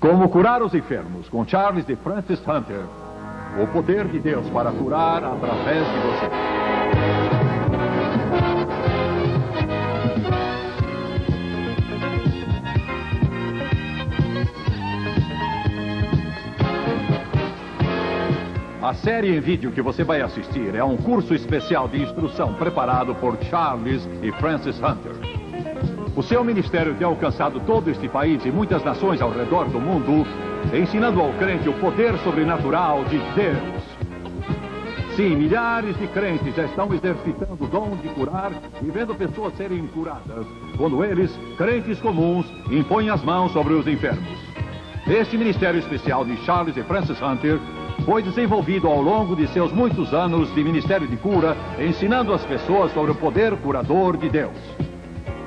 Como curar os enfermos, com Charles de Francis Hunter. O poder de Deus para curar através de você. A série em vídeo que você vai assistir é um curso especial de instrução preparado por Charles e Francis Hunter. O seu ministério tem alcançado todo este país e muitas nações ao redor do mundo, ensinando ao crente o poder sobrenatural de Deus. Sim, milhares de crentes já estão exercitando o dom de curar e vendo pessoas serem curadas, quando eles, crentes comuns, impõem as mãos sobre os enfermos. Este ministério especial de Charles e Francis Hunter foi desenvolvido ao longo de seus muitos anos de ministério de cura, ensinando as pessoas sobre o poder curador de Deus.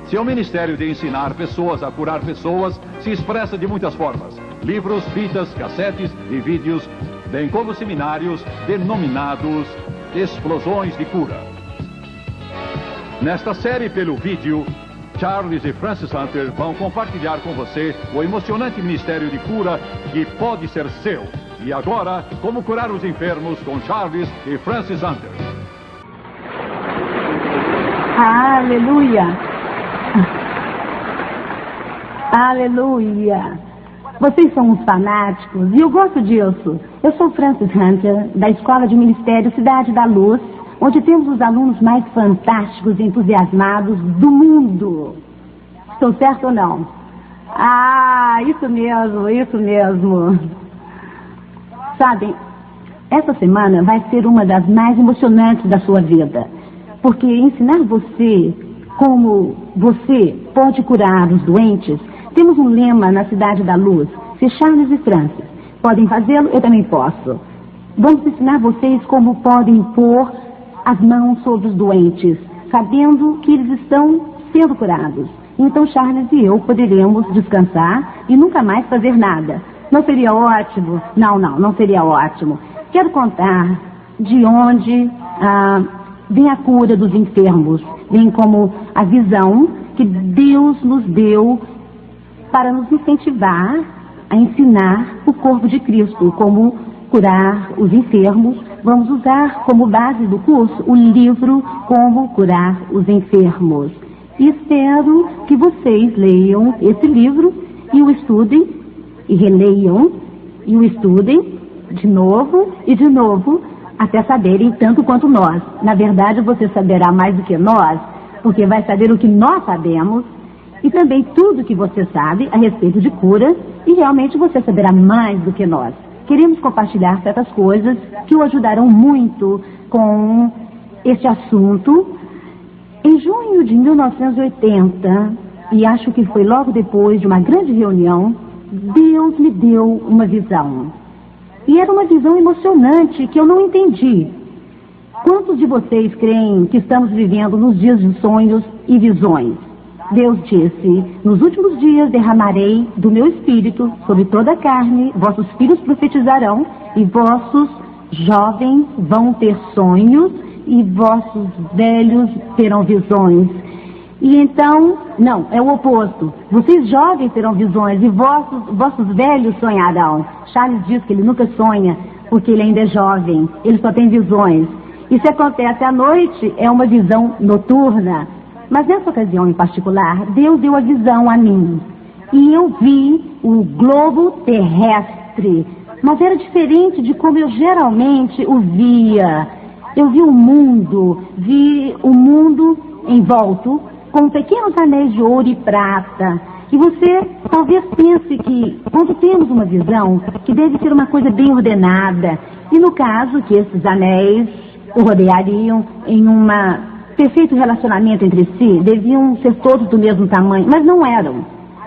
Seu ministério de ensinar pessoas a curar pessoas se expressa de muitas formas: livros, fitas, cassetes e vídeos, bem como seminários denominados Explosões de Cura. Nesta série pelo vídeo, Charles e Francis Hunter vão compartilhar com você o emocionante ministério de cura que pode ser seu. E agora, como curar os enfermos com Charles e Francis Hunter. Aleluia! Aleluia! Vocês são uns fanáticos e eu gosto disso. Eu sou Francis Hunter, da Escola de Ministério Cidade da Luz, onde temos os alunos mais fantásticos e entusiasmados do mundo. Estou certo ou não? Ah, isso mesmo, isso mesmo. Sabem, essa semana vai ser uma das mais emocionantes da sua vida, porque ensinar você como você pode curar os doentes. Temos um lema na Cidade da Luz: se Charles e Francis podem fazê-lo, eu também posso. Vamos ensinar vocês como podem pôr as mãos sobre os doentes, sabendo que eles estão sendo curados. Então Charles e eu poderemos descansar e nunca mais fazer nada. Não seria ótimo? Não seria ótimo. Quero contar de onde vem a cura dos enfermos, vem como a visão que Deus nos deu para nos incentivar a ensinar o corpo de Cristo, como curar os enfermos. Vamos usar como base do curso o livro Como Curar os Enfermos. E espero que vocês leiam esse livro e o estudem, e releiam, e o estudem de novo e de novo, até saberem tanto quanto nós. Na verdade, você saberá mais do que nós, porque vai saber o que nós sabemos, e também tudo que você sabe a respeito de cura, e realmente você saberá mais do que nós. Queremos compartilhar certas coisas que o ajudarão muito com este assunto. Em junho de 1980, e acho que foi logo depois de uma grande reunião, Deus me deu uma visão. E era uma visão emocionante que eu não entendi. Quantos de vocês creem que estamos vivendo nos dias de sonhos e visões? Deus disse: nos últimos dias derramarei do meu espírito sobre toda a carne, vossos filhos profetizarão, e vossos jovens vão ter sonhos, e vossos velhos terão visões. E então, não, é o oposto. Vocês jovens terão visões e vossos velhos sonharão. Charles diz que ele nunca sonha, porque ele ainda é jovem. Ele só tem visões. E se acontece à noite, é uma visão noturna. Mas nessa ocasião em particular, Deus deu a visão a mim. E eu vi o globo terrestre. Mas era diferente de como eu geralmente o via. Eu vi o mundo envolto com pequenos anéis de ouro e prata. E você talvez pense que, quando temos uma visão, que deve ser uma coisa bem ordenada. E no caso que esses anéis o rodeariam em um perfeito relacionamento entre si, deviam ser todos do mesmo tamanho, mas não eram.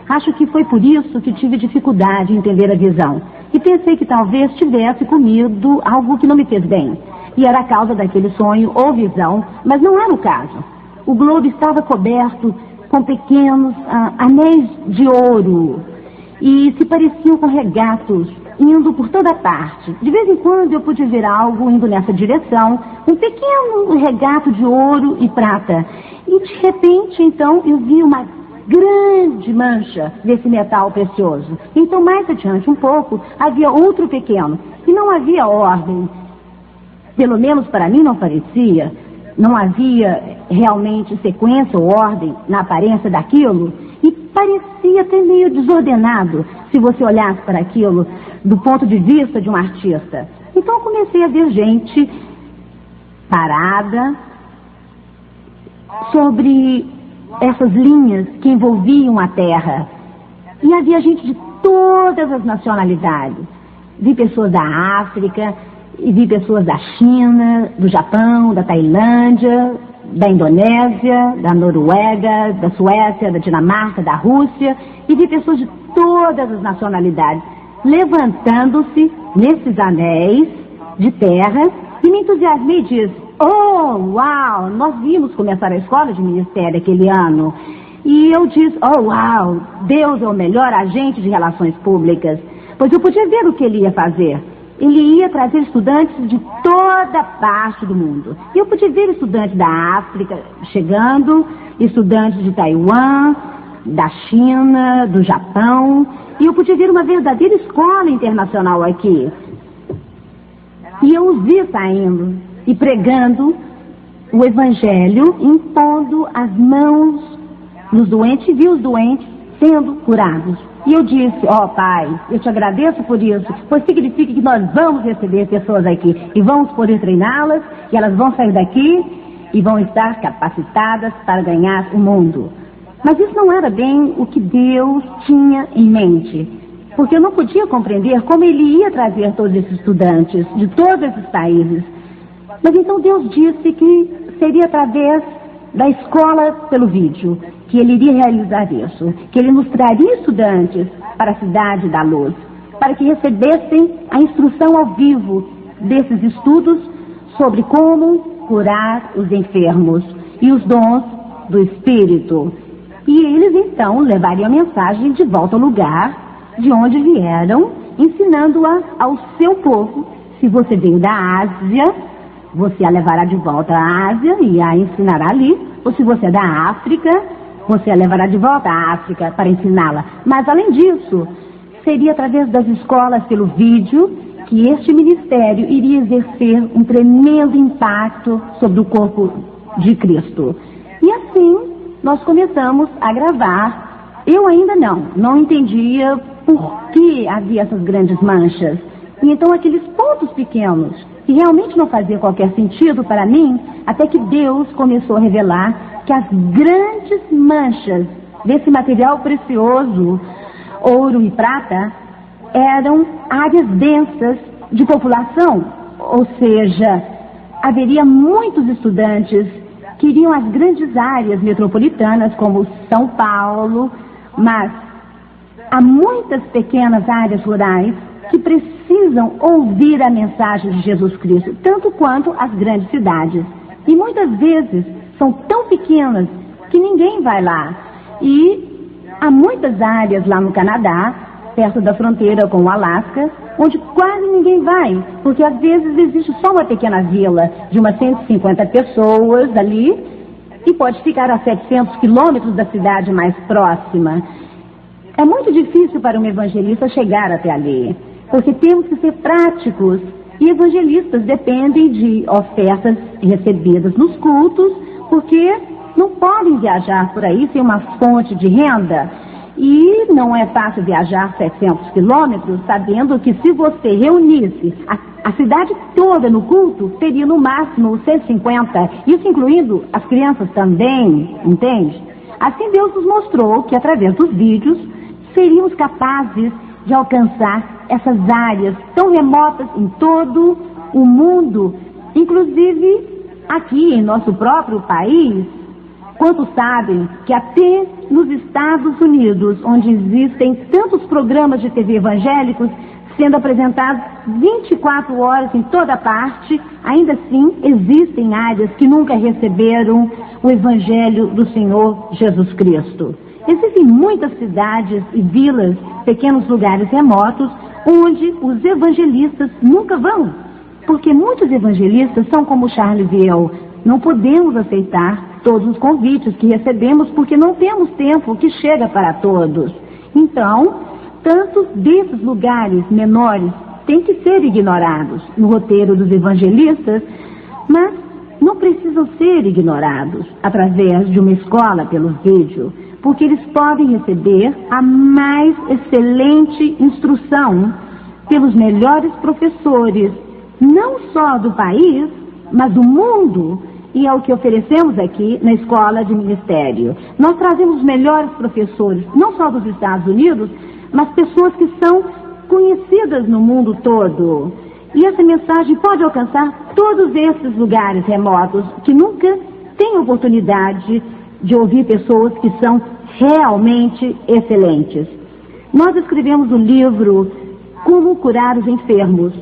Acho que foi por isso que tive dificuldade em entender a visão. E pensei que talvez tivesse comido algo que não me fez bem. E era a causa daquele sonho ou visão, mas não era o caso. O globo estava coberto com pequenos anéis de ouro e se pareciam com regatos indo por toda parte. De vez em quando eu pude ver algo indo nessa direção, um pequeno regato de ouro e prata. E de repente, então, eu vi uma grande mancha desse metal precioso. Então, mais adiante um pouco, havia outro pequeno. E não havia ordem. Pelo menos para mim não parecia. Não havia realmente sequência ou ordem na aparência daquilo. E parecia até meio desordenado, se você olhasse para aquilo do ponto de vista de um artista. Então eu comecei a ver gente parada sobre essas linhas que envolviam a terra. E havia gente de todas as nacionalidades. Vi pessoas da África, e vi pessoas da China, do Japão, da Tailândia, da Indonésia, da Noruega, da Suécia, da Dinamarca, da Rússia, e vi pessoas de todas as nacionalidades levantando-se nesses anéis de terra, e me entusiasmei e disse: oh, uau, nós vimos começar a escola de ministério aquele ano. E eu disse: oh, uau, Deus é o melhor agente de relações públicas, pois eu podia ver o que ele ia fazer. Ele ia trazer estudantes de toda parte do mundo. E eu podia ver estudantes da África chegando, estudantes de Taiwan, da China, do Japão. E eu podia ver uma verdadeira escola internacional aqui. E eu os vi saindo e pregando o Evangelho, impondo as mãos nos doentes, e vi os doentes sendo curados. E eu disse: ó Pai, eu te agradeço por isso, pois significa que nós vamos receber pessoas aqui e vamos poder treiná-las, e elas vão sair daqui e vão estar capacitadas para ganhar o mundo. Mas isso não era bem o que Deus tinha em mente, porque eu não podia compreender como Ele ia trazer todos esses estudantes de todos esses países. Mas então Deus disse que seria através da escola pelo vídeo que Ele iria realizar isso, que Ele nos traria estudantes para a cidade da luz, para que recebessem a instrução ao vivo desses estudos sobre como curar os enfermos e os dons do Espírito. E eles então levariam a mensagem de volta ao lugar de onde vieram, ensinando-a ao seu povo. Se você veio da Ásia, você a levará de volta à Ásia e a ensinará ali. Ou se você é da África, você a levará de volta à África para ensiná-la. Mas, além disso, seria através das escolas pelo vídeo que este ministério iria exercer um tremendo impacto sobre o corpo de Cristo. E assim, nós começamos a gravar. Eu ainda não entendia por que havia essas grandes manchas. E então aqueles pontos pequenos, que realmente não fazia qualquer sentido para mim, até que Deus começou a revelar que as grandes manchas desse material precioso, ouro e prata, eram áreas densas de população. Ou seja, haveria muitos estudantes que iriam às grandes áreas metropolitanas, como São Paulo, mas há muitas pequenas áreas rurais que precisam ouvir a mensagem de Jesus Cristo, tanto quanto as grandes cidades. E muitas vezes são tão pequenas que ninguém vai lá. E há muitas áreas lá no Canadá, perto da fronteira com o Alasca, onde quase ninguém vai, porque às vezes existe só uma pequena vila de umas 150 pessoas ali, e pode ficar a 700 quilômetros da cidade mais próxima. É muito difícil para um evangelista chegar até ali, porque temos que ser práticos, e evangelistas dependem de ofertas recebidas nos cultos, porque não podem viajar por aí sem uma fonte de renda. E não é fácil viajar 700 quilômetros, sabendo que se você reunisse a cidade toda no culto, teria no máximo 150, isso incluindo as crianças também, entende? Assim Deus nos mostrou que através dos vídeos seríamos capazes de alcançar essas áreas tão remotas em todo o mundo, inclusive aqui em nosso próprio país. Quantos sabem que até nos Estados Unidos, onde existem tantos programas de TV evangélicos sendo apresentados 24 horas em toda parte, ainda assim existem áreas que nunca receberam o Evangelho do Senhor Jesus Cristo. Existem muitas cidades e vilas, pequenos lugares remotos, onde os evangelistas nunca vão. Porque muitos evangelistas são como Charles e eu. Não podemos aceitar todos os convites que recebemos, porque não temos tempo que chega para todos. Então, tantos desses lugares menores têm que ser ignorados no roteiro dos evangelistas, mas não precisam ser ignorados através de uma escola pelo vídeo, porque eles podem receber a mais excelente instrução pelos melhores professores, não só do país, mas do mundo, e é o que oferecemos aqui na Escola de Ministério. Nós trazemos os melhores professores, não só dos Estados Unidos, mas pessoas que são conhecidas no mundo todo. E essa mensagem pode alcançar todos esses lugares remotos que nunca têm oportunidade de ouvir pessoas que são realmente excelentes. Nós escrevemos o livro Como Curar os Enfermos.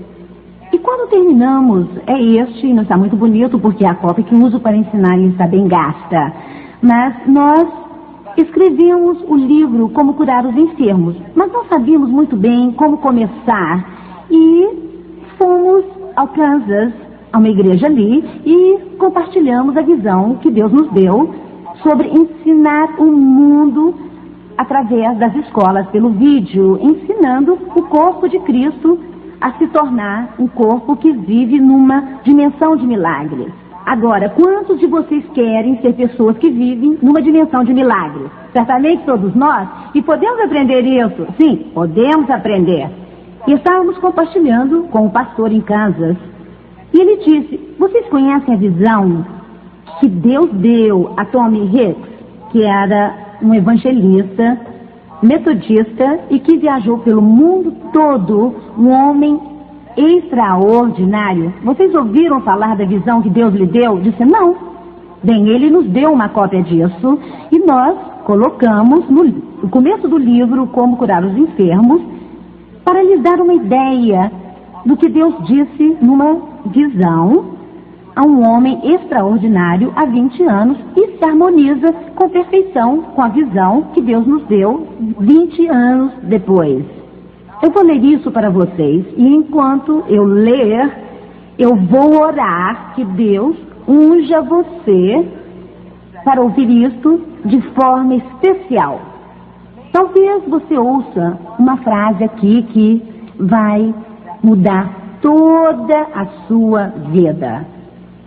E quando terminamos, e não está muito bonito, porque a cópia que uso para ensinar está bem gasta. Mas nós escrevemos o livro Como Curar os Enfermos, mas não sabíamos muito bem como começar. E fomos ao Kansas, a uma igreja ali, e compartilhamos a visão que Deus nos deu sobre ensinar o mundo através das escolas pelo vídeo, ensinando o corpo de Cristo a se tornar um corpo que vive numa dimensão de milagres. Agora, quantos de vocês querem ser pessoas que vivem numa dimensão de milagres? Certamente todos nós, e podemos aprender isso? Sim, podemos aprender. E estávamos compartilhando com o pastor em Kansas, e ele disse: vocês conhecem a visão que Deus deu a Tommy Hicks, que era um evangelista metodista e que viajou pelo mundo todo, um homem extraordinário? Vocês ouviram falar da visão que Deus lhe deu? Disse: não. Bem, ele nos deu uma cópia disso e nós colocamos no começo do livro Como Curar os Enfermos, para lhes dar uma ideia do que Deus disse numa visão a um homem extraordinário há 20 anos e se harmoniza com perfeição com a visão que Deus nos deu 20 anos depois. Eu vou ler isso para vocês e enquanto eu ler, eu vou orar que Deus unja você para ouvir isto de forma especial. Talvez você ouça uma frase aqui que vai mudar toda a sua vida.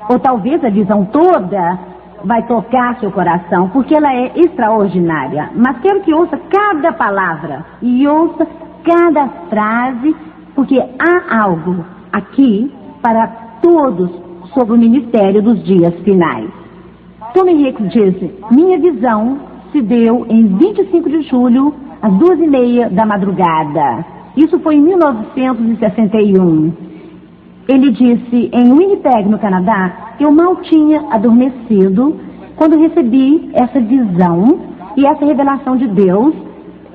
Ou talvez a visão toda vai tocar seu coração, porque ela é extraordinária. Mas quero que ouça cada palavra e ouça cada frase, porque há algo aqui para todos sobre o ministério dos dias finais. Tommy Hicks disse: minha visão se deu em 25 de julho, às 2:30 da madrugada. Isso foi em 1961. Ele disse: em Winnipeg, no Canadá, eu mal tinha adormecido quando recebi essa visão e essa revelação de Deus.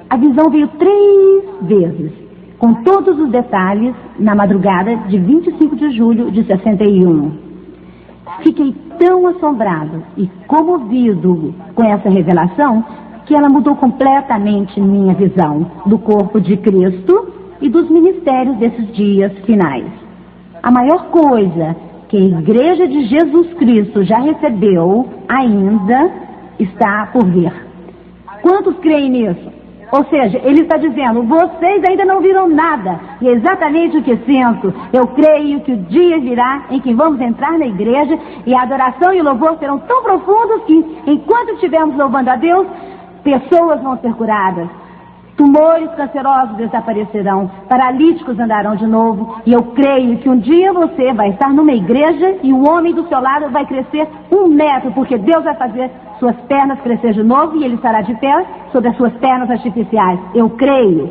A visão veio 3 vezes, com todos os detalhes, na madrugada de 25 de julho de 61. Fiquei tão assombrado e comovido com essa revelação que ela mudou completamente minha visão do corpo de Cristo e dos ministérios desses dias finais. A maior coisa que a Igreja de Jesus Cristo já recebeu ainda está por vir. Quantos creem nisso? Ou seja, ele está dizendo: vocês ainda não viram nada. E é exatamente o que sinto. Eu creio que o dia virá em que vamos entrar na igreja e a adoração e o louvor serão tão profundos que, enquanto estivermos louvando a Deus, pessoas vão ser curadas. Tumores cancerosos desaparecerão, paralíticos andarão de novo, e eu creio que um dia você vai estar numa igreja e o homem do seu lado vai crescer 1 metro, porque Deus vai fazer suas pernas crescer de novo e ele estará de pé sobre as suas pernas artificiais. Eu creio.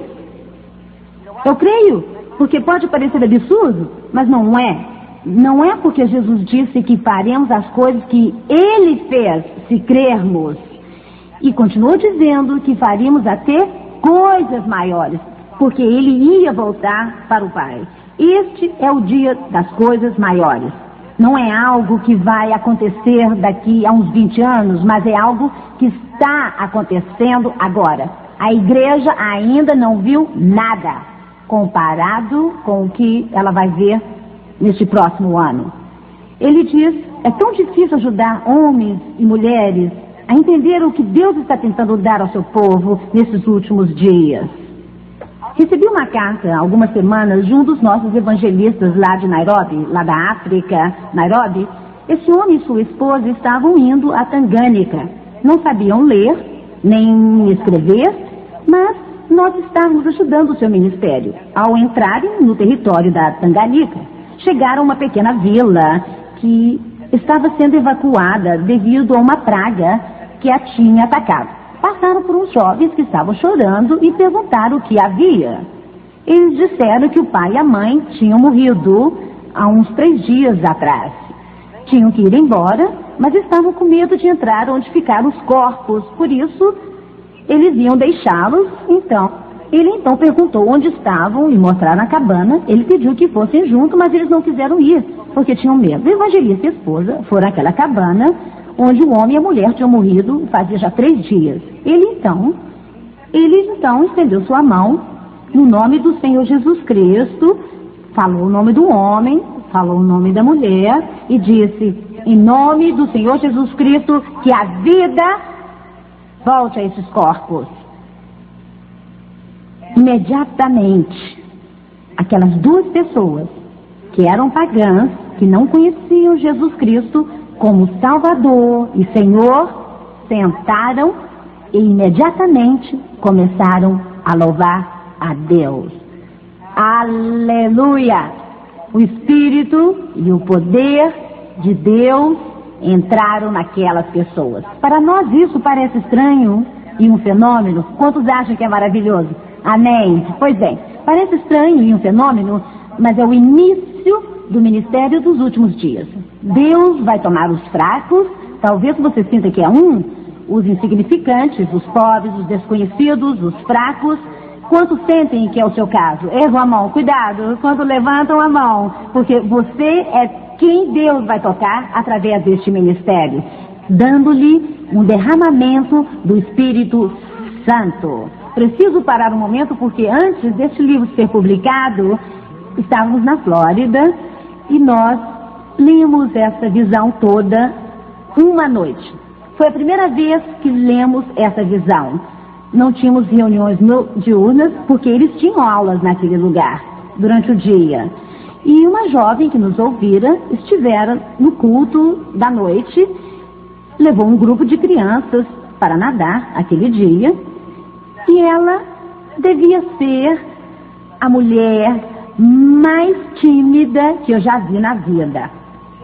Eu creio, porque pode parecer absurdo, mas não é. Não é porque Jesus disse que faremos as coisas que Ele fez, se crermos. E continuou dizendo que faríamos até coisas maiores, porque Ele ia voltar para o Pai. Este é o dia das coisas maiores. Não é algo que vai acontecer daqui a uns 20 anos, mas é algo que está acontecendo agora. A igreja ainda não viu nada comparado com o que ela vai ver neste próximo ano. Ele diz É tão difícil ajudar homens e mulheres a entender o que Deus está tentando dar ao seu povo nesses últimos dias. Recebi uma carta há algumas semanas de um dos nossos evangelistas lá de Nairobi, lá da África, Nairobi. Esse homem e sua esposa estavam indo a Tangânica. Não sabiam ler, nem escrever, mas nós estávamos ajudando o seu ministério. Ao entrarem no território da Tangânica, chegaram a uma pequena vila que estava sendo evacuada devido a uma praga que a tinha atacado. Passaram por uns jovens que estavam chorando e perguntaram o que havia. Eles disseram que o pai e a mãe tinham morrido há uns 3 dias atrás. Tinham que ir embora, mas estavam com medo de entrar onde ficaram os corpos. Por isso, eles iam deixá-los. Ele então perguntou onde estavam e mostraram a cabana. Ele pediu que fossem juntos, mas eles não quiseram ir, porque tinham medo. O evangelista e a esposa foram àquela cabana onde o homem e a mulher tinham morrido fazia já 3 dias. Ele então estendeu sua mão no nome do Senhor Jesus Cristo, falou o nome do homem, falou o nome da mulher e disse: em nome do Senhor Jesus Cristo, que a vida volte a esses corpos. Imediatamente, aquelas 2 pessoas que eram pagãs, que não conheciam Jesus Cristo como Salvador e Senhor, sentaram e imediatamente começaram a louvar a Deus. Aleluia! O Espírito e o poder de Deus entraram naquelas pessoas. Para nós isso parece estranho e um fenômeno. Quantos acham que é maravilhoso? Amém? Pois bem, parece estranho e um fenômeno, mas é o início do ministério dos últimos dias. Deus vai tomar os fracos, talvez você sinta que é os insignificantes, os pobres, os desconhecidos, os fracos. Quantos sentem que é o seu caso? Erram a mão, cuidado, quando levantam a mão, porque você é quem Deus vai tocar através deste ministério, dando-lhe um derramamento do Espírito Santo. Preciso parar um momento, porque antes deste livro ser publicado, estávamos na Flórida e nós lemos essa visão toda uma noite. Foi a primeira vez que lemos essa visão. Não tínhamos reuniões diurnas, porque eles tinham aulas naquele lugar durante o dia. E uma jovem que nos ouvira estivera no culto da noite, levou um grupo de crianças para nadar aquele dia, e ela devia ser a mulher mais tímida que eu já vi na vida.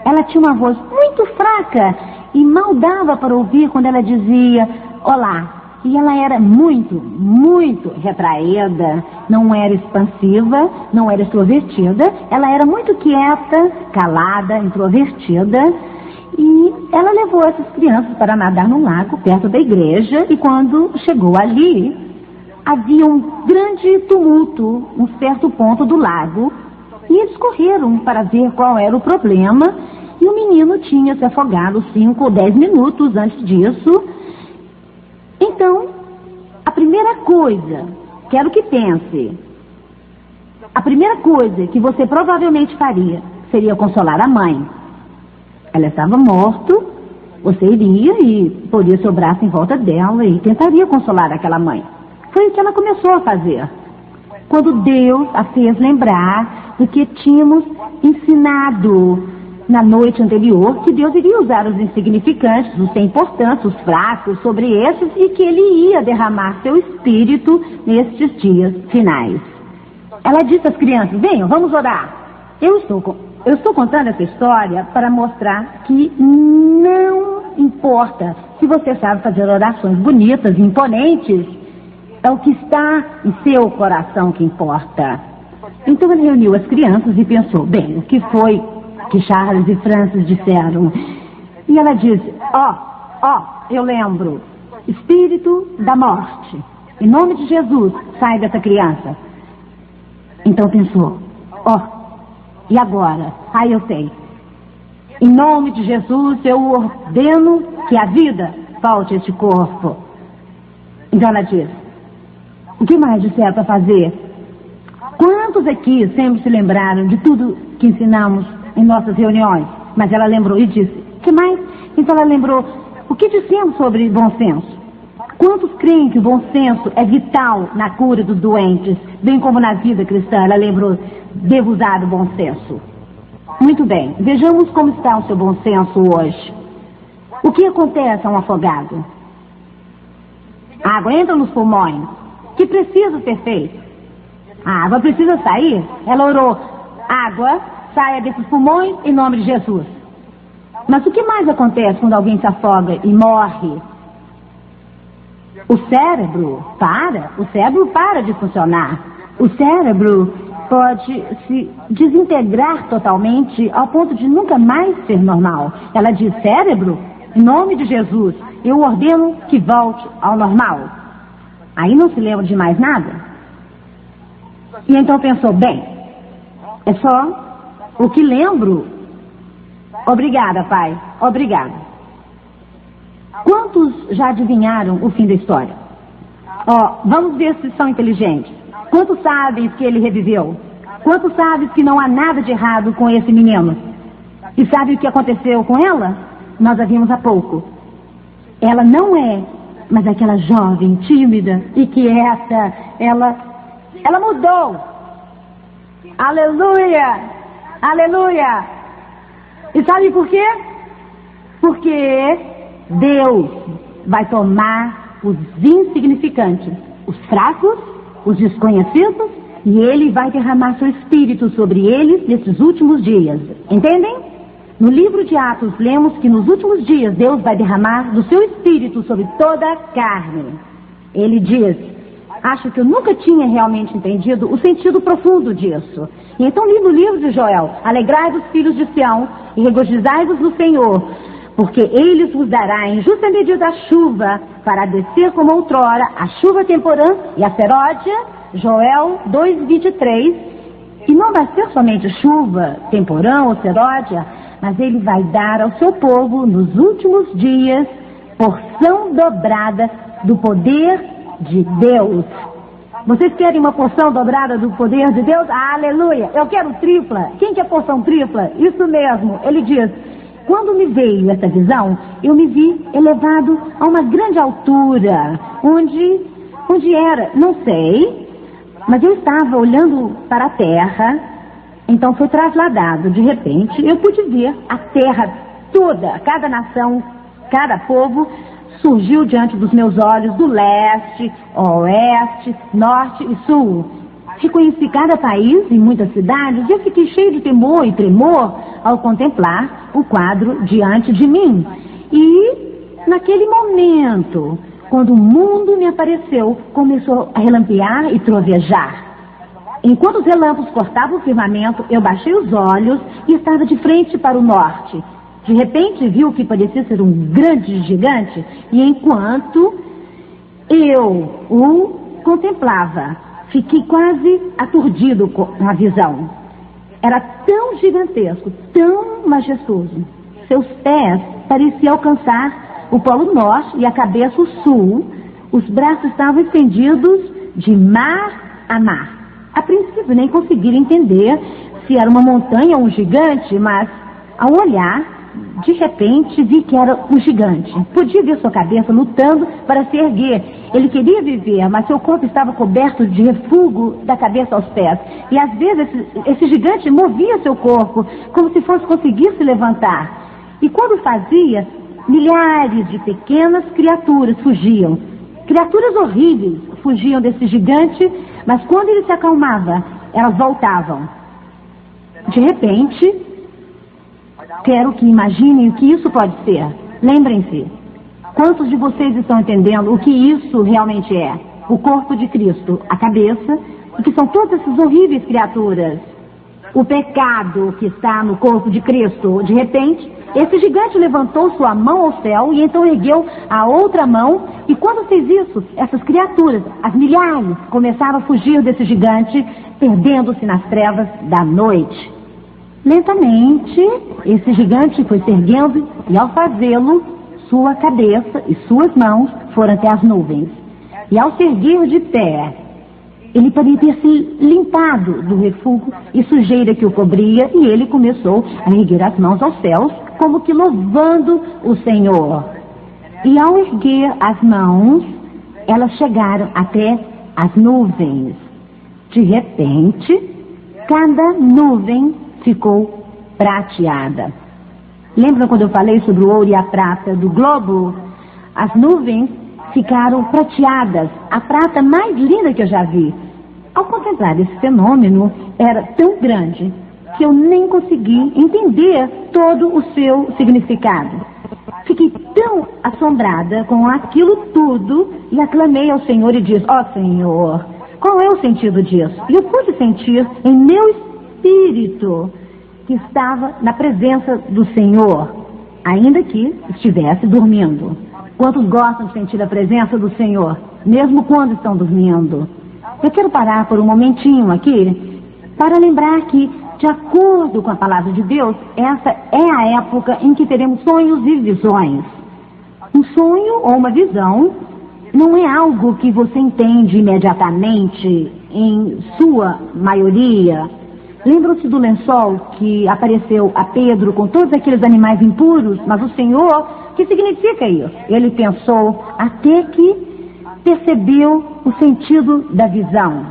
Ela tinha uma voz muito fraca e mal dava para ouvir quando ela dizia olá. E ela era muito, muito retraída, não era expansiva, não era extrovertida. Ela era muito quieta, calada, introvertida. E ela levou essas crianças para nadar no lago perto da igreja. E quando chegou ali, havia um grande tumulto, um certo ponto do lago. E eles correram para ver qual era o problema. E o menino tinha se afogado 5 ou 10 minutos antes disso. Então, a primeira coisa, quero que pense, a primeira coisa que você provavelmente faria seria consolar a mãe. Ela estava morta, você iria e poria seu braço em volta dela e tentaria consolar aquela mãe. Foi o que ela começou a fazer. Quando Deus a fez lembrar do que tínhamos ensinado na noite anterior, que Deus iria usar os insignificantes, os sem importância, os fracos, sobre esses, e que Ele ia derramar seu Espírito nestes dias finais. Ela disse às crianças: venham, vamos orar. Eu estou contando essa história para mostrar que não importa se você sabe fazer orações bonitas e imponentes, é o que está em seu coração que importa. Então ele reuniu as crianças e pensou: bem, o que foi que Charles e Francis disseram? E ela disse: eu lembro, espírito da morte, em nome de Jesus, sai dessa criança. Então pensou: e agora? Eu sei, em nome de Jesus eu ordeno que a vida volte a este corpo. Então ela disse: o que mais disseram para fazer? Quantos aqui sempre se lembraram de tudo que ensinamos em nossas reuniões? Mas ela lembrou e disse: Que mais? Então ela lembrou, o que dissemos sobre bom senso? Quantos creem que o bom senso é vital na cura dos doentes, bem como na vida cristã? Ela lembrou, devo usar o bom senso. Muito bem, vejamos como está o seu bom senso hoje. O que acontece a um afogado? A água entra nos pulmões. O que precisa ser feito? A água precisa sair. Ela orou, água, saia desses pulmões em nome de Jesus. Mas o que mais acontece quando alguém se afoga e morre? O cérebro para de funcionar. O cérebro pode se desintegrar totalmente ao ponto de nunca mais ser normal. Ela diz, cérebro, em nome de Jesus, eu ordeno que volte ao normal. Aí não se lembra de mais nada. E então pensou, bem, é só o que lembro. Obrigada, pai, obrigada. Quantos já adivinharam o fim da história? Vamos ver se são inteligentes. Quantos sabem que ele reviveu? Quantos sabem que não há nada de errado com esse menino? E sabe o que aconteceu com ela? Nós a vimos há pouco. Ela não é, mas aquela jovem, tímida e quieta, ela mudou. Aleluia! Aleluia! E sabe por quê? Porque Deus vai tomar os insignificantes, os fracos, os desconhecidos, e Ele vai derramar seu Espírito sobre eles nesses últimos dias. Entendem? No livro de Atos, lemos que nos últimos dias Deus vai derramar do seu Espírito sobre toda a carne. Ele diz, acho que eu nunca tinha realmente entendido o sentido profundo disso. E então li no livro de Joel, alegrai-vos, filhos de Sião, e regozijai-vos no Senhor, porque Ele vos dará em justa medida a chuva, para descer como outrora, a chuva temporã e a seródia, Joel 2:23, e não vai ser somente chuva, temporã ou seródia, mas Ele vai dar ao seu povo, nos últimos dias, porção dobrada do poder de Deus. Vocês querem uma porção dobrada do poder de Deus? Aleluia! Eu quero tripla. Quem quer porção tripla? Isso mesmo. Ele diz, quando me veio essa visão, eu me vi elevado a uma grande altura. Onde era? Não sei. Mas eu estava olhando para a terra. Então foi trasladado. De repente, eu pude ver a terra toda, cada nação, cada povo, surgiu diante dos meus olhos do leste, oeste, norte e sul. Reconheci cada país e muitas cidades e eu fiquei cheio de temor e tremor ao contemplar o quadro diante de mim. E naquele momento, quando o mundo me apareceu, começou a relampear e trovejar. Enquanto os relâmpagos cortavam o firmamento, eu baixei os olhos e estava de frente para o norte. De repente vi o que parecia ser um grande gigante, e enquanto eu o contemplava, fiquei quase aturdido com a visão. Era tão gigantesco, tão majestoso. Seus pés pareciam alcançar o polo norte e a cabeça o sul. Os braços estavam estendidos de mar a mar. A princípio nem consegui entender se era uma montanha ou um gigante, mas ao olhar, de repente, vi que era um gigante. Podia ver sua cabeça lutando para se erguer. Ele queria viver, mas seu corpo estava coberto de refúgio da cabeça aos pés. E às vezes esse gigante movia seu corpo, como se fosse conseguir se levantar. E quando fazia, milhares de pequenas criaturas fugiam. Criaturas horríveis fugiam desse gigante, mas quando ele se acalmava, elas voltavam. De repente, quero que imaginem o que isso pode ser. Lembrem-se, quantos de vocês estão entendendo o que isso realmente é? O corpo de Cristo, a cabeça, e que são todas essas horríveis criaturas. O pecado que está no corpo de Cristo. De repente, esse gigante levantou sua mão ao céu e então ergueu a outra mão. E quando fez isso, essas criaturas, as milhares, começaram a fugir desse gigante, perdendo-se nas trevas da noite. Lentamente, esse gigante foi se erguendo e ao fazê-lo, sua cabeça e suas mãos foram até as nuvens. E ao se erguer de pé, ele parecia ter se limpado do refúgio e sujeira que o cobria, e ele começou a erguer as mãos aos céus, como que louvando o Senhor. E ao erguer as mãos, elas chegaram até as nuvens. De repente, cada nuvem ficou prateada. Lembram quando eu falei sobre o ouro e a prata do globo? As nuvens ficaram prateadas, a prata mais linda que eu já vi. Ao contemplar esse fenômeno, era tão grande que eu nem consegui entender todo o seu significado. Fiquei tão assombrada com aquilo tudo e aclamei ao Senhor e disse: ó Senhor, qual é o sentido disso? E eu pude sentir em meu espírito que estava na presença do Senhor, ainda que estivesse dormindo. Quantos gostam de sentir a presença do Senhor, mesmo quando estão dormindo? Eu quero parar por um momentinho aqui para lembrar que, de acordo com a palavra de Deus, essa é a época em que teremos sonhos e visões. Um sonho ou uma visão não é algo que você entende imediatamente, em sua maioria. Lembram-se do lençol que apareceu a Pedro com todos aqueles animais impuros? Mas o Senhor, o que significa isso? Ele pensou até que percebeu o sentido da visão.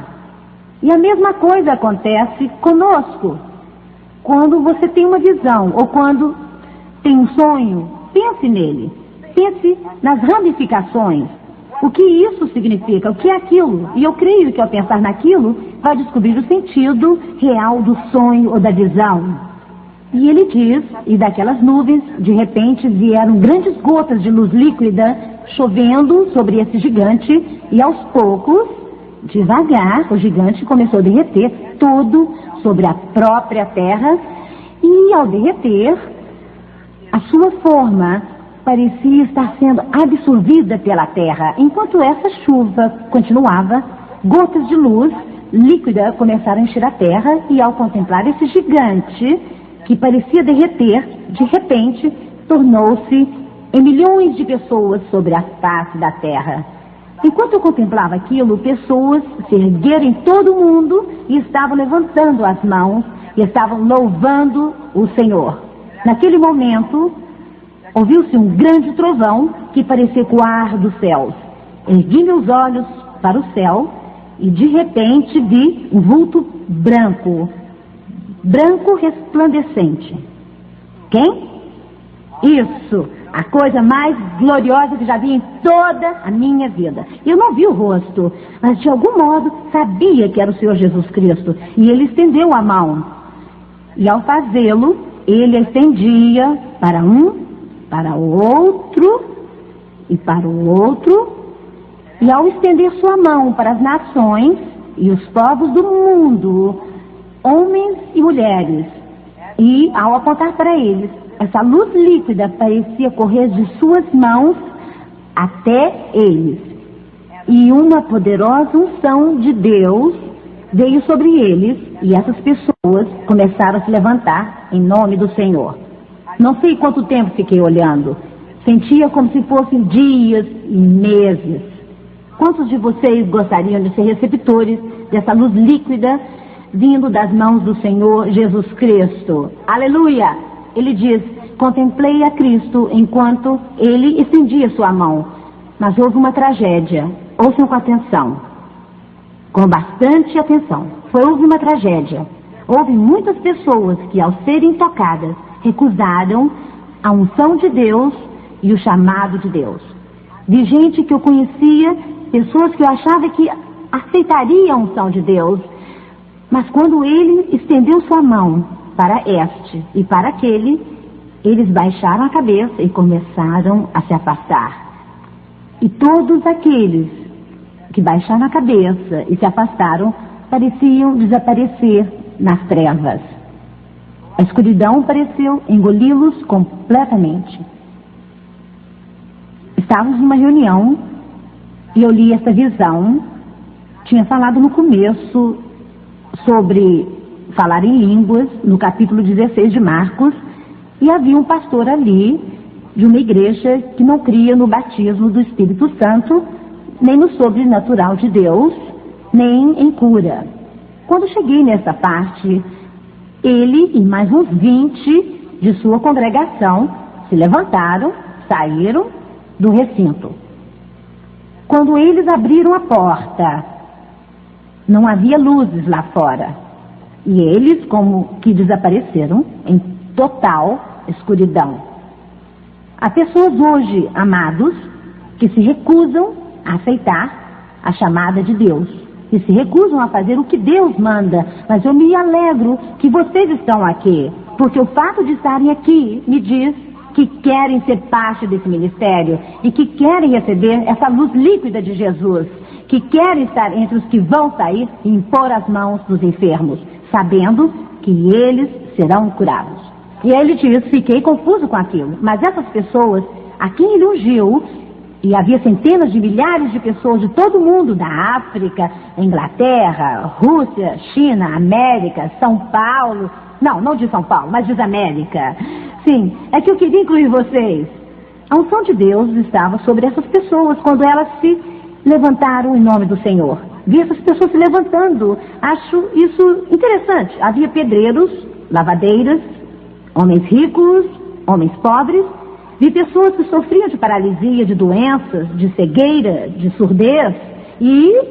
E a mesma coisa acontece conosco. Quando você tem uma visão ou quando tem um sonho, pense nele. Pense nas ramificações. O que isso significa? O que é aquilo? E eu creio que ao pensar naquilo, vai descobrir o sentido real do sonho ou da visão. E ele diz, e daquelas nuvens, de repente, vieram grandes gotas de luz líquida chovendo sobre esse gigante, e aos poucos, devagar, o gigante começou a derreter todo sobre a própria terra, e ao derreter, a sua forma parecia estar sendo absorvida pela terra. Enquanto essa chuva continuava, gotas de luz líquida começaram a encher a terra, e ao contemplar esse gigante que parecia derreter, de repente tornou-se em milhões de pessoas sobre a face da terra. Enquanto eu contemplava aquilo, pessoas se ergueram em todo o mundo e estavam levantando as mãos e estavam louvando o Senhor. Naquele momento, ouviu-se um grande trovão que parecia ecoar dos céus. Ergui meus olhos para o céu e de repente vi um vulto branco, branco resplandecente. Quem? Isso! A coisa mais gloriosa que já vi em toda a minha vida. Eu não vi o rosto, mas de algum modo sabia que era o Senhor Jesus Cristo. E ele estendeu a mão. E ao fazê-lo, ele a estendia para um, para o outro e para o outro. E ao estender sua mão para as nações e os povos do mundo, homens e mulheres, e ao apontar para eles, essa luz líquida parecia correr de suas mãos até eles. E uma poderosa unção de Deus veio sobre eles, e essas pessoas começaram a se levantar em nome do Senhor. Não sei quanto tempo fiquei olhando. Sentia como se fossem dias e meses. Quantos de vocês gostariam de ser receptores dessa luz líquida vindo das mãos do Senhor Jesus Cristo? Aleluia! Ele diz: contemplei a Cristo enquanto ele estendia sua mão. Mas houve uma tragédia. Ouçam com atenção. Com bastante atenção. Houve uma tragédia. Houve muitas pessoas que, ao serem tocadas, recusaram a unção de Deus e o chamado de Deus. Vi gente que eu conhecia, pessoas que eu achava que aceitariam a unção de Deus, mas quando ele estendeu sua mão para este e para aquele, eles baixaram a cabeça e começaram a se afastar. E todos aqueles que baixaram a cabeça e se afastaram pareciam desaparecer nas trevas. A escuridão pareceu engoli-los completamente. Estávamos numa reunião e eu li essa visão. Tinha falado no começo sobre falar em línguas, no capítulo 16 de Marcos, e havia um pastor ali, de uma igreja que não cria no batismo do Espírito Santo, nem no sobrenatural de Deus, nem em cura. Quando cheguei nessa parte, ele e mais uns 20 de sua congregação se levantaram, saíram do recinto. Quando eles abriram a porta, não havia luzes lá fora. E eles como que desapareceram em total escuridão. Há pessoas hoje, amados, que se recusam a aceitar a chamada de Deus. E se recusam a fazer o que Deus manda. Mas eu me alegro que vocês estão aqui. Porque o fato de estarem aqui me diz que querem ser parte desse ministério e que querem receber essa luz líquida de Jesus, que querem estar entre os que vão sair e impor as mãos dos enfermos, sabendo que eles serão curados. E ele diz, fiquei confuso com aquilo, mas essas pessoas a quem ele ungiu, e havia centenas de milhares de pessoas de todo o mundo, da África, Inglaterra, Rússia, China, América, São Paulo, não de São Paulo, mas de América. Sim, é que eu queria incluir vocês. A unção de Deus estava sobre essas pessoas quando elas se levantaram em nome do Senhor. Vi essas pessoas se levantando. Acho isso interessante. Havia pedreiros, lavadeiras, homens ricos, homens pobres. Vi pessoas que sofriam de paralisia, de doenças, de cegueira, de surdez. E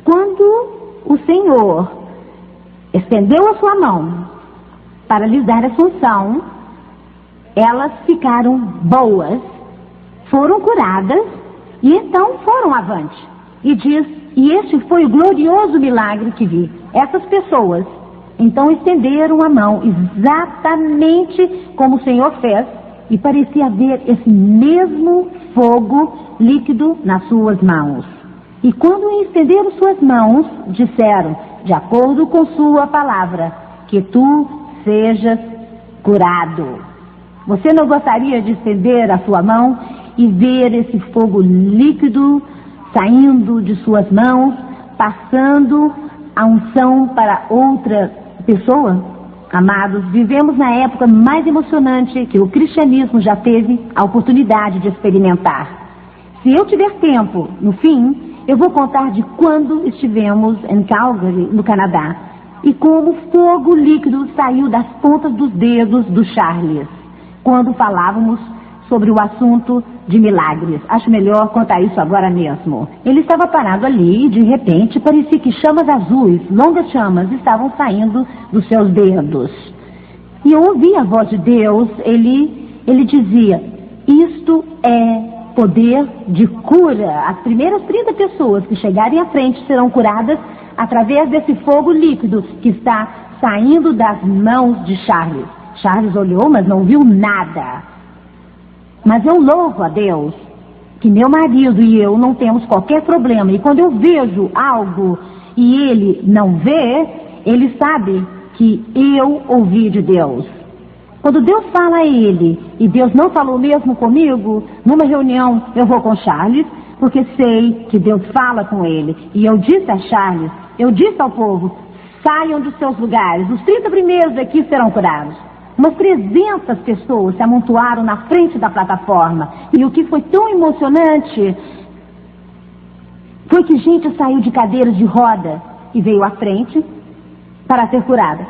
quando o Senhor estendeu a sua mão para lhes dar essa unção, elas ficaram boas, foram curadas e então foram avante. E diz, e este foi o glorioso milagre que vi. Essas pessoas então estenderam a mão exatamente como o Senhor fez e parecia haver esse mesmo fogo líquido nas suas mãos. E quando estenderam suas mãos, disseram, de acordo com sua palavra, que tu sejas curado. Você não gostaria de estender a sua mão e ver esse fogo líquido saindo de suas mãos, passando a unção para outra pessoa? Amados, vivemos na época mais emocionante que o cristianismo já teve a oportunidade de experimentar. Se eu tiver tempo, no fim, eu vou contar de quando estivemos em Calgary, no Canadá, e como fogo líquido saiu das pontas dos dedos do Charles, quando falávamos sobre o assunto de milagres. Acho melhor contar isso agora mesmo. Ele estava parado ali e de repente parecia que chamas azuis, longas chamas, estavam saindo dos seus dedos. E eu ouvi a voz de Deus, ele dizia, isto é poder de cura. As primeiras 30 pessoas que chegarem à frente serão curadas através desse fogo líquido que está saindo das mãos de Charles. Charles olhou, mas não viu nada. Mas eu louvo a Deus que meu marido e eu não temos qualquer problema. E quando eu vejo algo e ele não vê, ele sabe que eu ouvi de Deus. Quando Deus fala a ele e Deus não falou mesmo comigo, numa reunião eu vou com Charles, porque sei que Deus fala com ele. E eu disse a Charles, eu disse ao povo, saiam dos seus lugares, os 30 primeiros aqui serão curados. Umas 300 pessoas se amontoaram na frente da plataforma. E o que foi tão emocionante foi que gente saiu de cadeiras de roda e veio à frente para ser curada.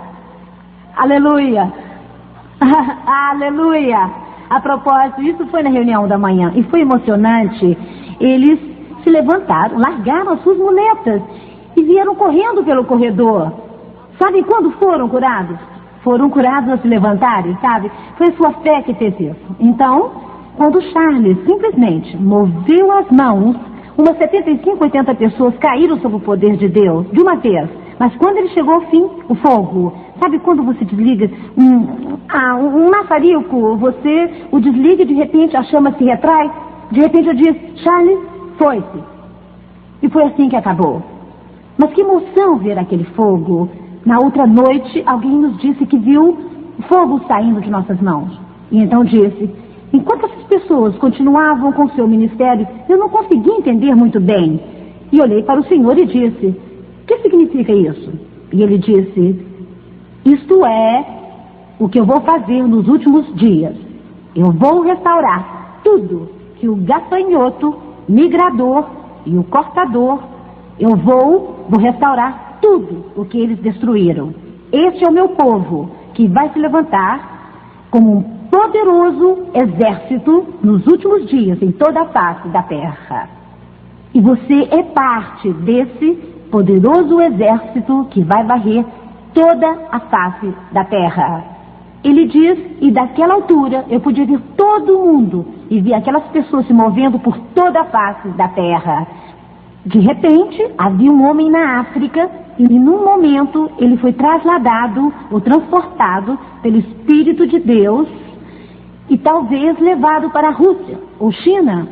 Aleluia! Aleluia! A propósito, isso foi na reunião da manhã e foi emocionante. Eles se levantaram, largaram as suas muletas e vieram correndo pelo corredor. Sabe quando foram curados? Foram curados a se levantarem, sabe? Foi a sua fé que fez isso. Então, quando Charles simplesmente moveu as mãos, umas 75, 80 pessoas caíram sob o poder de Deus, de uma vez. Mas quando ele chegou ao fim, o fogo, sabe quando você desliga um maçarico, você o desliga e de repente a chama se retrai? De repente eu disse, Charles, foi-se. E foi assim que acabou. Mas que emoção ver aquele fogo. Na outra noite, alguém nos disse que viu fogo saindo de nossas mãos. E então disse, enquanto essas pessoas continuavam com seu ministério, eu não conseguia entender muito bem. E olhei para o Senhor e disse, o que significa isso? E ele disse, isto é o que eu vou fazer nos últimos dias. Eu vou restaurar tudo que o gafanhoto, migrador e o cortador, eu vou restaurar tudo o que eles destruíram. Este é o meu povo que vai se levantar como um poderoso exército nos últimos dias em toda a face da terra. E você é parte desse poderoso exército que vai varrer toda a face da terra. Ele diz, e daquela altura eu podia ver todo mundo e ver aquelas pessoas se movendo por toda a face da terra. De repente, havia um homem na África e num momento ele foi trasladado ou transportado pelo Espírito de Deus e talvez levado para a Rússia, ou China,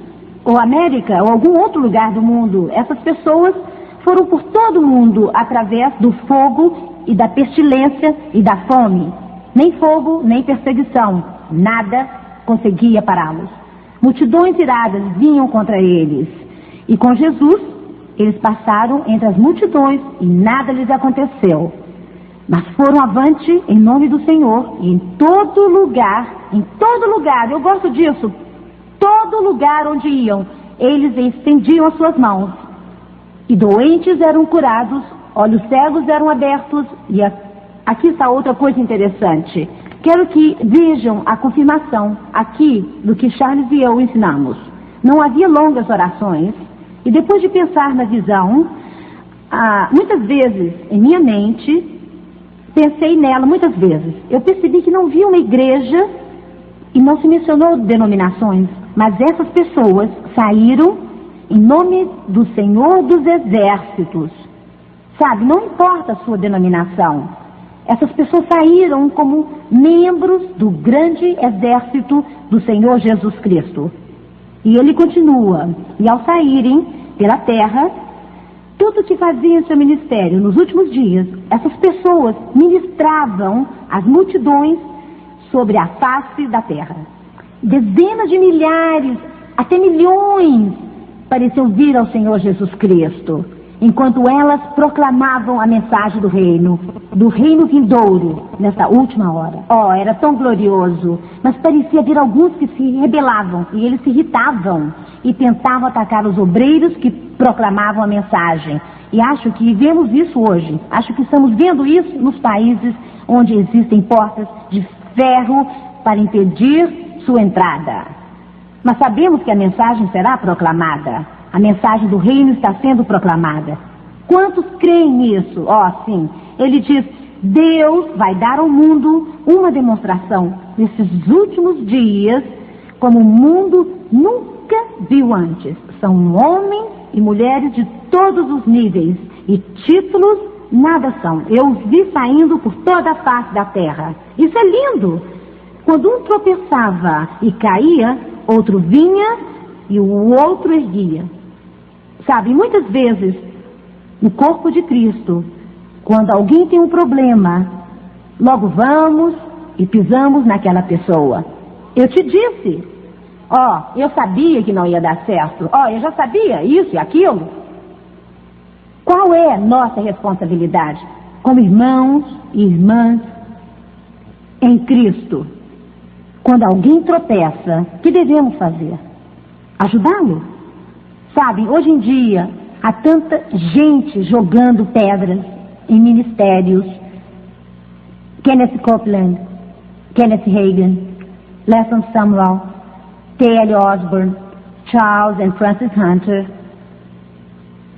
ou América, ou algum outro lugar do mundo. Essas pessoas foram por todo o mundo através do fogo e da pestilência e da fome. Nem fogo, nem perseguição, nada conseguia pará-los. Multidões iradas vinham contra eles. E com Jesus, eles passaram entre as multidões e nada lhes aconteceu. Mas foram avante em nome do Senhor e em todo lugar, eu gosto disso, todo lugar onde iam, eles estendiam as suas mãos. E doentes eram curados, olhos cegos eram abertos. E aqui está outra coisa interessante. Quero que vejam a confirmação aqui do que Charles e eu ensinamos. Não havia longas orações. E depois de pensar na visão, muitas vezes em minha mente, pensei nela muitas vezes. Eu percebi que não havia uma igreja e não se mencionou denominações. Mas essas pessoas saíram em nome do Senhor dos Exércitos. Sabe, não importa a sua denominação. Essas pessoas saíram como membros do grande exército do Senhor Jesus Cristo. E ele continua. E ao saírem pela terra, tudo que fazia em seu ministério nos últimos dias, essas pessoas ministravam as multidões sobre a face da terra. Dezenas de milhares, até milhões, pareciam vir ao Senhor Jesus Cristo, enquanto elas proclamavam a mensagem do reino vindouro, nessa última hora. Oh, era tão glorioso, mas parecia haver alguns que se rebelavam, e eles se irritavam, e tentavam atacar os obreiros que proclamavam a mensagem. E acho que vemos isso hoje, acho que estamos vendo isso nos países onde existem portas de ferro para impedir sua entrada. Mas sabemos que a mensagem será proclamada. A mensagem do reino está sendo proclamada. Quantos creem nisso? Sim. Ele diz, Deus vai dar ao mundo uma demonstração nesses últimos dias como o mundo nunca viu antes. São homens e mulheres de todos os níveis e títulos nada são. Eu os vi saindo por toda a face da terra. Isso é lindo. Quando um tropeçava e caía, outro vinha e o outro erguia. Sabe, muitas vezes, no corpo de Cristo, quando alguém tem um problema, logo vamos e pisamos naquela pessoa. Eu te disse, eu sabia que não ia dar certo. Eu já sabia isso e aquilo. Qual é a nossa responsabilidade como irmãos e irmãs em Cristo? Quando alguém tropeça, o que devemos fazer? Ajudá-lo? Sabe, hoje em dia, há tanta gente jogando pedras em ministérios. Kenneth Copeland, Kenneth Hagin, Leslie Samuel, T.L. Osborne, Charles e Francis Hunter.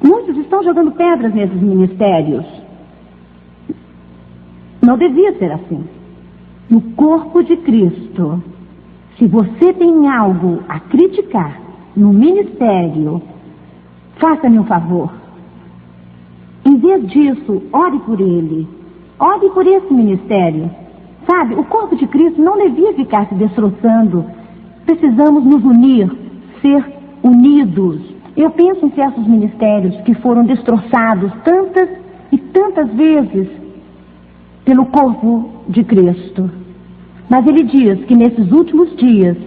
Muitos estão jogando pedras nesses ministérios. Não devia ser assim. No corpo de Cristo, se você tem algo a criticar no ministério, faça-me um favor. Em vez disso, ore por ele. Ore por esse ministério. Sabe, o corpo de Cristo não devia ficar se destroçando. Precisamos nos unir, ser unidos. Eu penso em certos ministérios que foram destroçados tantas e tantas vezes pelo corpo de Cristo. Mas ele diz que nesses últimos dias,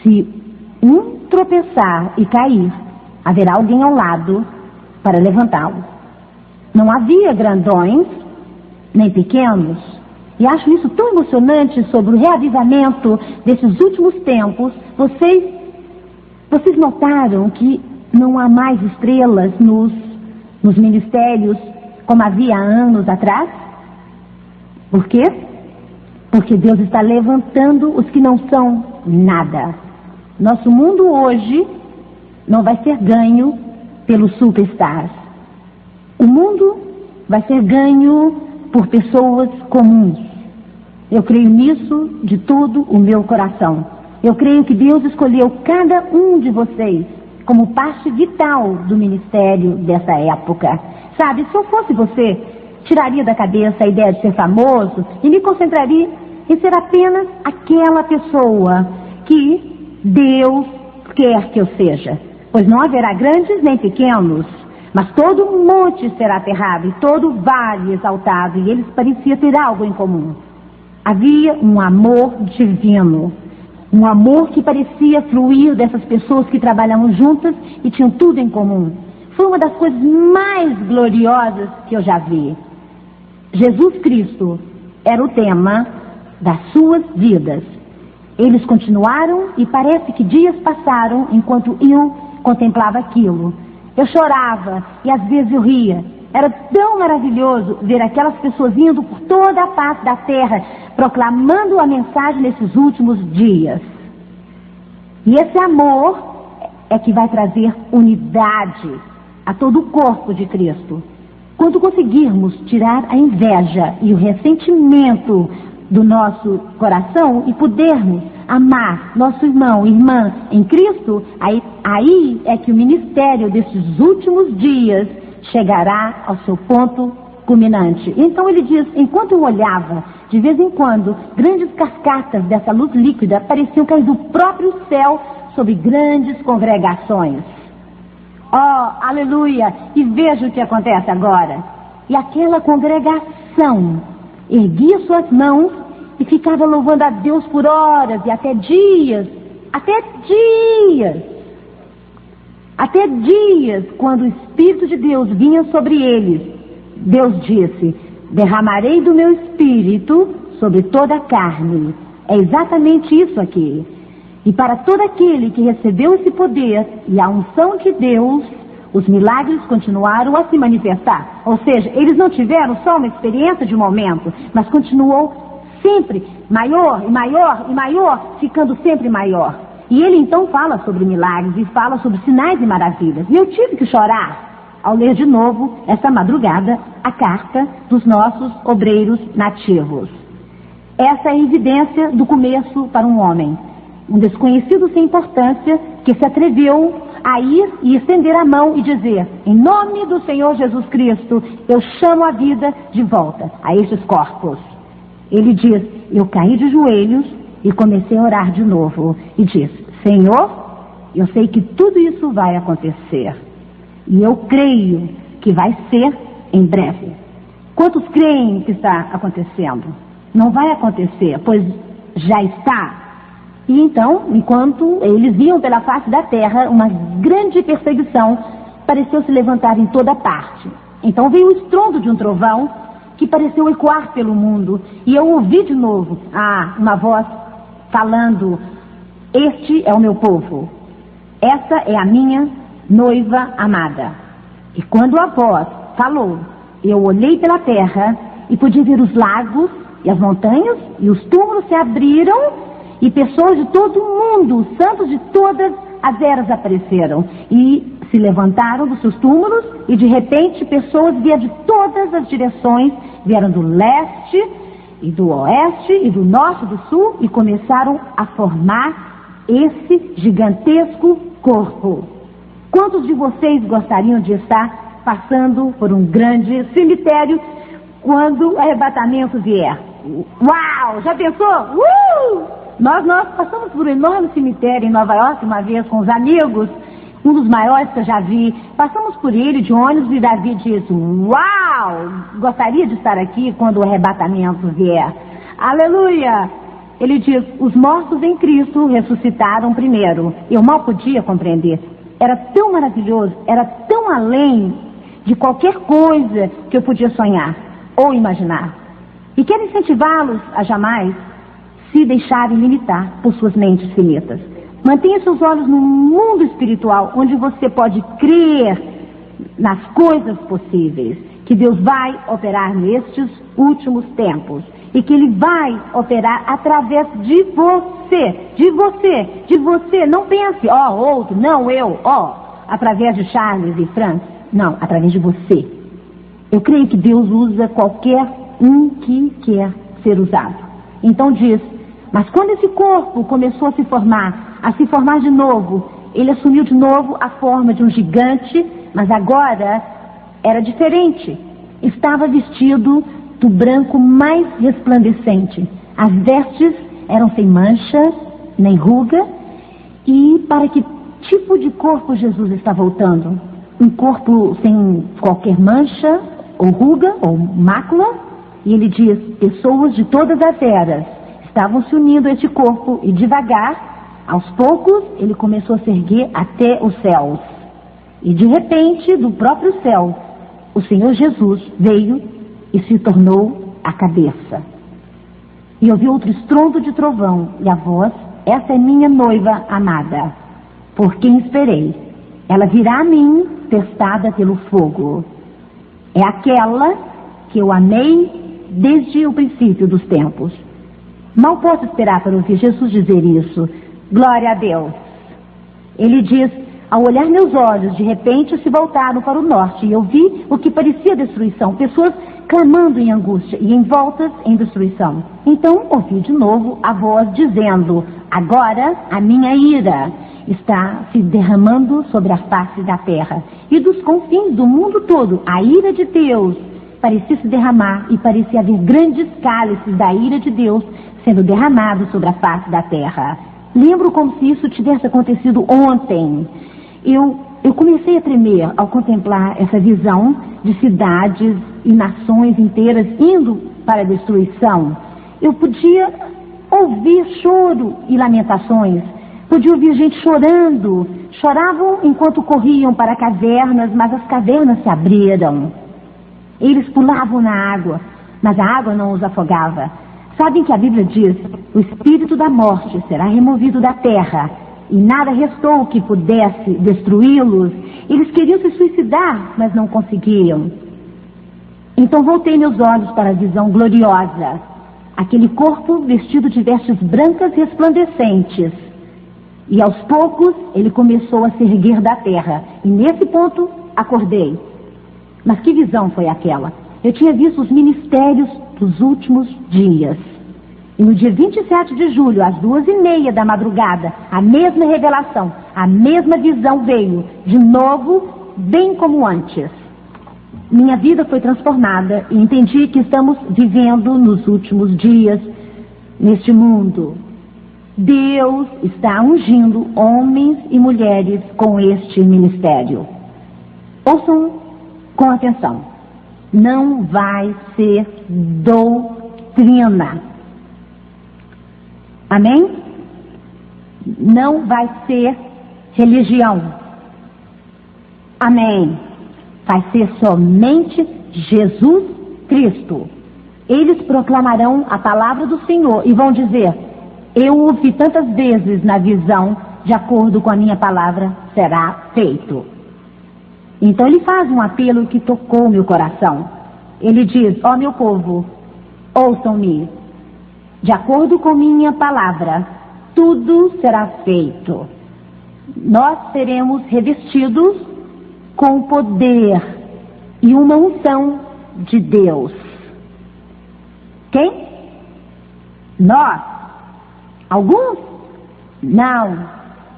se um tropeçar e cair, haverá alguém ao lado para levantá-lo. Não havia grandões, nem pequenos. E acho isso tão emocionante sobre o reavivamento desses últimos tempos. Vocês notaram que não há mais estrelas nos ministérios como havia anos atrás? Por quê? Porque Deus está levantando os que não são nada. Nosso mundo hoje não vai ser ganho pelos superstars. O mundo vai ser ganho por pessoas comuns. Eu creio nisso de todo o meu coração. Eu creio que Deus escolheu cada um de vocês como parte vital do ministério dessa época. Sabe, se eu fosse você, tiraria da cabeça a ideia de ser famoso e me concentraria em ser apenas aquela pessoa que Deus quer que eu seja. Pois não haverá grandes nem pequenos, mas todo monte será aterrado e todo vale exaltado, e eles pareciam ter algo em comum. Havia um amor divino, um amor que parecia fluir dessas pessoas que trabalhavam juntas e tinham tudo em comum. Foi uma das coisas mais gloriosas que eu já vi. Jesus Cristo era o tema das suas vidas. Eles continuaram e parece que dias passaram enquanto eu contemplava aquilo. Eu chorava e às vezes eu ria. Era tão maravilhoso ver aquelas pessoas indo por toda a face da terra, proclamando a mensagem nesses últimos dias. E esse amor é que vai trazer unidade a todo o corpo de Cristo. Quando conseguirmos tirar a inveja e o ressentimento do nosso coração e pudermos amar nosso irmão e irmã em Cristo, aí é que o ministério desses últimos dias chegará ao seu ponto culminante. Então ele diz, enquanto eu olhava, de vez em quando, grandes cascatas dessa luz líquida pareciam cair do próprio céu sobre grandes congregações. Oh, aleluia! E veja o que acontece agora. E aquela congregação erguia suas mãos e ficava louvando a Deus por horas e até dias, quando o Espírito de Deus vinha sobre eles. Deus disse, derramarei do meu Espírito sobre toda a carne. É exatamente isso aqui. E para todo aquele que recebeu esse poder e a unção de Deus, os milagres continuaram a se manifestar. Ou seja, eles não tiveram só uma experiência de momento, mas continuou sempre maior e maior e maior, ficando sempre maior. E ele então fala sobre milagres e fala sobre sinais e maravilhas. E eu tive que chorar ao ler de novo, essa madrugada, a carta dos nossos obreiros nativos. Essa é a evidência do começo para um homem. Um desconhecido sem importância que se atreveu a ir e estender a mão e dizer, em nome do Senhor Jesus Cristo, eu chamo a vida de volta a esses corpos. Ele diz, eu caí de joelhos e comecei a orar de novo. E diz, Senhor, eu sei que tudo isso vai acontecer. E eu creio que vai ser em breve. Quantos creem que está acontecendo? Não vai acontecer, pois já está. E então, enquanto eles viam pela face da terra, uma grande perseguição pareceu se levantar em toda parte. Então veio o estrondo de um trovão que pareceu ecoar pelo mundo. E eu ouvi de novo uma voz falando, este é o meu povo, essa é a minha noiva amada. E quando a voz falou, eu olhei pela terra e pude ver os lagos e as montanhas e os túmulos se abriram e pessoas de todo o mundo, santos de todas as eras apareceram e se levantaram dos seus túmulos e de repente pessoas vieram de todas as direções, vieram do leste e do oeste e do norte e do sul e começaram a formar esse gigantesco corpo. Quantos de vocês gostariam de estar passando por um grande cemitério quando o arrebatamento vier? Uau! Já pensou? Nós passamos por um enorme cemitério em Nova York uma vez com os amigos, um dos maiores que eu já vi. Passamos por ele de ônibus e Davi disse, uau! Gostaria de estar aqui quando o arrebatamento vier. Aleluia! Ele diz, os mortos em Cristo ressuscitaram primeiro. Eu mal podia compreender. Era tão maravilhoso, era tão além de qualquer coisa que eu podia sonhar ou imaginar. E quero incentivá-los a jamais se deixarem limitar por suas mentes finitas. Mantenha seus olhos no mundo espiritual, onde você pode crer nas coisas possíveis, que que Deus vai operar nestes últimos tempos e que Ele vai operar através de você, de você, de você. Não pense, outro, não eu, através de Charles e Francis. Não, através de você. Eu creio que Deus usa qualquer um que quer ser usado. Então diz, mas quando esse corpo começou a se formar de novo, ele assumiu de novo a forma de um gigante, mas agora era diferente. Estava vestido do branco mais resplandecente. As vestes eram sem mancha, nem ruga. E para que tipo de corpo Jesus está voltando? Um corpo sem qualquer mancha, ou ruga, ou mácula? E ele diz, pessoas de todas as eras estavam se unindo a este corpo e devagar, aos poucos, ele começou a se erguer até os céus. E de repente, do próprio céu, o Senhor Jesus veio e se tornou a cabeça. E ouvi outro estrondo de trovão, e a voz, essa é minha noiva amada, por quem esperei. Ela virá a mim, testada pelo fogo. É aquela que eu amei desde o princípio dos tempos. Mal posso esperar para ouvir Jesus dizer isso. Glória a Deus. Ele diz, ao olhar meus olhos, de repente se voltaram para o norte, e eu vi o que parecia destruição, pessoas clamando em angústia e envoltas em destruição. Então ouvi de novo a voz dizendo, agora a minha ira está se derramando sobre a face da terra. E dos confins do mundo todo, a ira de Deus parecia se derramar, e parecia haver grandes cálices da ira de Deus sendo derramados sobre a face da terra. Lembro como se isso tivesse acontecido ontem. Eu comecei a tremer ao contemplar essa visão de cidades e nações inteiras indo para a destruição. Eu podia ouvir choro e lamentações. Podia ouvir gente chorando. Choravam enquanto corriam para cavernas, mas as cavernas se abriram. Eles pulavam na água, mas a água não os afogava. Sabem que a Bíblia diz, o espírito da morte será removido da terra, e nada restou que pudesse destruí-los. Eles queriam se suicidar, mas não conseguiam. Então voltei meus olhos para a visão gloriosa, aquele corpo vestido de vestes brancas resplandecentes. E aos poucos ele começou a se erguer da terra, e nesse ponto acordei. Mas que visão foi aquela? Eu tinha visto os ministérios dos últimos dias. E no dia 27 de julho, às 2:30 da madrugada, a mesma revelação, a mesma visão veio, de novo, bem como antes. Minha vida foi transformada e entendi que estamos vivendo nos últimos dias neste mundo. Deus está ungindo homens e mulheres com este ministério. Ouçam com atenção. Não vai ser doutrina. Amém? Não vai ser religião. Amém. Vai ser somente Jesus Cristo. Eles proclamarão a palavra do Senhor e vão dizer, eu ouvi tantas vezes na visão, de acordo com a minha palavra, será feito. Então ele faz um apelo que tocou meu coração. Ele diz, ó meu povo, ouçam-me. De acordo com minha palavra, tudo será feito. Nós seremos revestidos com o poder e uma unção de Deus. Quem? Nós. Alguns? Não.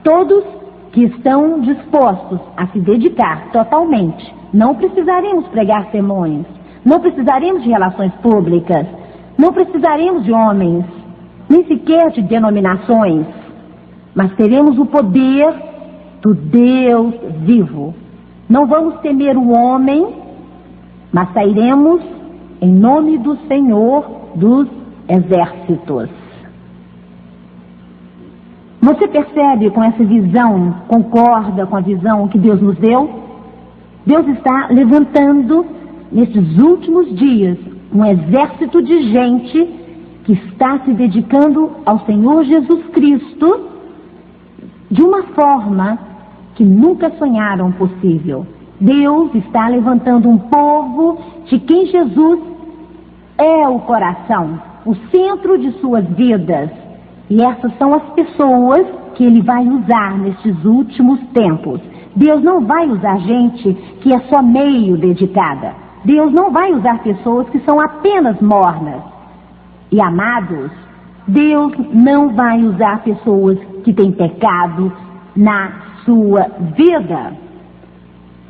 Todos que estão dispostos a se dedicar totalmente. Não precisaremos pregar sermões. Não precisaremos de relações públicas. Não precisaremos de homens, nem sequer de denominações, mas teremos o poder do Deus vivo. Não vamos temer o homem, mas sairemos em nome do Senhor dos exércitos. Você percebe com essa visão, concorda com a visão que Deus nos deu? Deus está levantando nesses últimos dias um exército de gente que está se dedicando ao Senhor Jesus Cristo de uma forma que nunca sonharam possível. Deus está levantando um povo de quem Jesus é o coração, o centro de suas vidas. E essas são as pessoas que Ele vai usar nestes últimos tempos. Deus não vai usar gente que é só meio dedicada. Deus não vai usar pessoas que são apenas mornas. E amados, Deus não vai usar pessoas que têm pecado na sua vida.